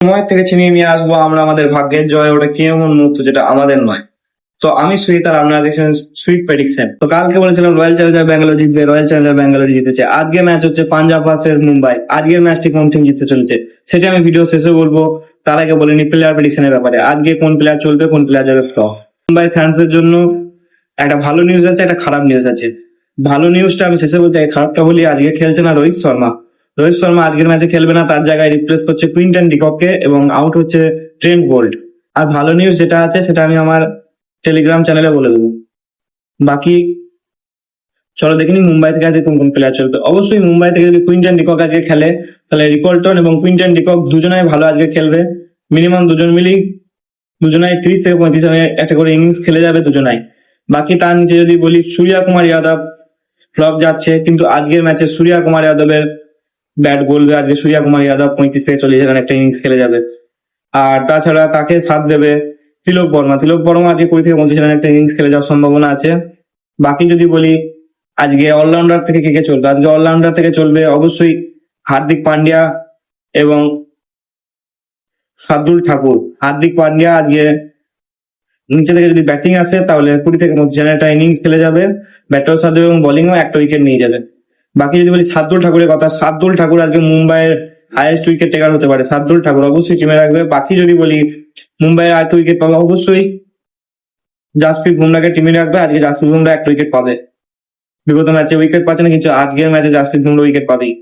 সময় থেকে ছিনিয়ে নিয়ে আসবো আমরা আমাদের ভাগ্যের জয়, ওটা কেমন মুহূর্ত যেটা আমাদের নয়। তো আমি সুইট আর আপনারা দেখছেন সুইট প্রেডিকশন। তো কালকে বলেছিলাম রয়্যাল চ্যালেঞ্জার ব্যাঙ্গালোর জিতবে, রয়্যাল চ্যালেঞ্জার ব্যাঙ্গালোর জিতেছে। আজকে ম্যাচ হচ্ছে পাঞ্জাব ভার্সেস মুম্বাই। আজকের ম্যাচটি কোন টিম জিততে চলেছে সেটা আমি ভিডিও শেষে বলবো। তার আগে বলে নি প্লেয়ার প্রেডিকশনের ব্যাপারে, আজকে কোন প্লেয়ার চলবে, কোন প্লেয়ার যাবে ফ্লপ। মুম্বাই ফ্যান্সের জন্য একটা ভালো নিউজ আছে, একটা খারাপ নিউজ আছে। ভালো নিউজটা আমি শেষে বলতে, খারাপটা বলি আজকে খেলছে না রোহিত শর্মা। রোহিত শর্মা আজকের ম্যাচে খেলবে না, তার জায়গায় রিপ্লেস করছে কুইন্টন ডিককে এবং আউট হচ্ছে ট্রেন্ট বোল্ট। আর ভালো নিউজ যেটা আছে সেটা আমি আমার টেলিগ্রাম চ্যানেলে বলে দেবো। বাকি চলো দেখিনি মুম্বাই থেকে আজকে কোন কোন প্লেয়ার চলবে। অবশ্যই মুম্বাই থেকে যদি কুইন্টন ডিকক আজকে খেলে তাহলে রিকল্টন এবং কুইন্টন ডিকক দুজনাই ভালো আজকে খেলবে। মিনিমাম দুজন মিলেই দুজনাই 30 থেকে 35 রানে একটা করে ইনিংস খেলে যাবে দুজনাই। বাকি তার নিচে যদি বলি সূর্য কুমার যাদব ফ্লপ যাচ্ছে, কিন্তু আজকের ম্যাচে সূর্য কুমার যাদবের ব্যাট বলবে। আজকে সূর্য কুমার যাদব 35 থেকে 40 রানে একটা ইনিংস খেলে যাবে। আর তাছাড়া তাকে সাথ দেবে তিলক বর্মা। তিলক বর্মা আজকে 20 থেকে 25 রানে একটা ইনিংস খেলে যাওয়ার সম্ভাবনা আছে। বাকি যদি বলি আজকে অলরাউন্ডার থেকে কে কে চলবে, আজকে অলরাউন্ডার থেকে চলবে অবশ্যই হার্দিক পান্ডিয়া এবং শার্দুল ঠাকুর। হার্দিক পান্ডিয়া আজকে নিচে থেকে যদি ব্যাটিং আসে তাহলে 20 থেকে 25 রানের একটা ইনিংস খেলে যাবে, ব্যাটও সাথে এবং বোলিংও একটা উইকেট নিয়ে যাবে। বাকি যদি বলি শার্দুল ঠাকুরের কথা, শার্দুল ঠাকুর আজকে মুম্বাইয়ের হাইয়েস্ট উইকেট টেকার হতে পারে। শার্দুল ঠাকুর অবশ্যই টিমে রাখবে। বাকি যদি বলি মুম্বাইয়ের আরেকটা উইকেট পাবে, অবশ্যই জাসপ্রীত বুমরাকে টিমে রাখবে। আজকে জাসপ্রীত বুমরা একটা উইকেট পাবে। বিগত ম্যাচে উইকেট পাচ্ছে না, কিন্তু আজকের ম্যাচে জাসপ্রীত বুমরা উইকেট পাবেই।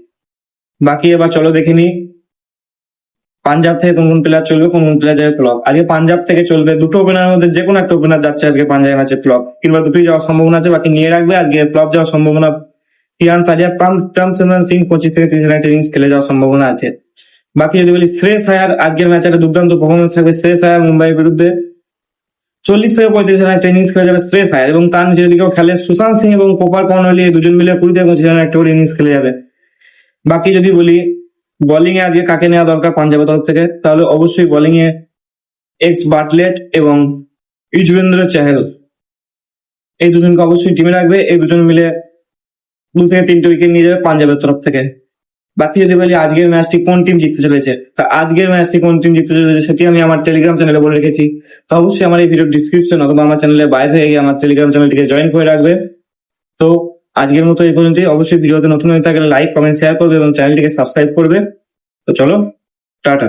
বাকি এবার চলো দেখে নি পাঞ্জাব থেকে কোন কোন প্লেয়ার চলবে, কোন কোন প্লেয়ার যাবে ফ্লপ। আজকে পাঞ্জাব থেকে চলবে দুটো ওপেনারের মধ্যে যে কোনো একটা ওপেনার যাচ্ছে আজকে পাঞ্জাব ম্যাচে ফ্লপ, কিংবা দুটোই যাওয়ার সম্ভাবনা আছে। বাকি নিয়ে রাখবে আজকে ফ্লপ যাওয়ার সম্ভাবনা রিয়ান সারিয়া ট্রামসেমন সিং 25 থেকে 30 রানের ইনিংস খেলে যাওয়ার সম্ভাবনা আছে। বাকি যদি বলি শ্রেয়স আয়ার আজকের ম্যাচে একটা দুর্দান্ত পারফরমেন্স থাকবে শ্রেয়স আয়ার মুম্বাইয়ের বিরুদ্ধে। 40 থেকে 35 রানের একটা ইনিংস খেলে যাবে শ্রেয়স আয়ার, এবং তার নিচে যদি কেউ খেলে সুশান্ত সিং এবং কোপার কর্নওয়ালি দুজন মিলে 20 থেকে 25 রানের একটা করে ইনিংস খেলে যাবে। বাকি যদি বলি বোলিং এ আজকে কাকে নেওয়া দরকার পাঞ্জাবের তরফ থেকে, তাহলে অবশ্যই বোলিং এ এক্স বাটলেট এবং ইউজবেন্দ্র চাহেল এই দুজনকে অবশ্যই টিমে রাখবে। এই দুজন মিলে 2 থেকে 3টে উইকেট নিয়ে যাবে পাঞ্জাবের তরফ থেকে। বাকি যদি বলি আজকের ম্যাচটি কোন টিম জিততে চলেছে, তা আজকের ম্যাচটি কোন টিম জিততে চলেছে সেটি আমি আমার টেলিগ্রাম চ্যানেলে বলে রেখেছি। তো অবশ্যই আমার এই ভিডিও ডিসক্রিপশন অথবা আমার চ্যানেলে বাইরে হয়ে গিয়ে আমার টেলিগ্রাম চ্যানেলটিকে জয়েন করে রাখবে। তো আজকের মতো এই পর্যন্তই। অবশ্যই ভিডিওতে নতুন হয়ে থাকলে লাইক কমেন্ট শেয়ার করবে এবং চ্যানেলটিকে সাবস্ক্রাইব করবে। তো চলো টাটা।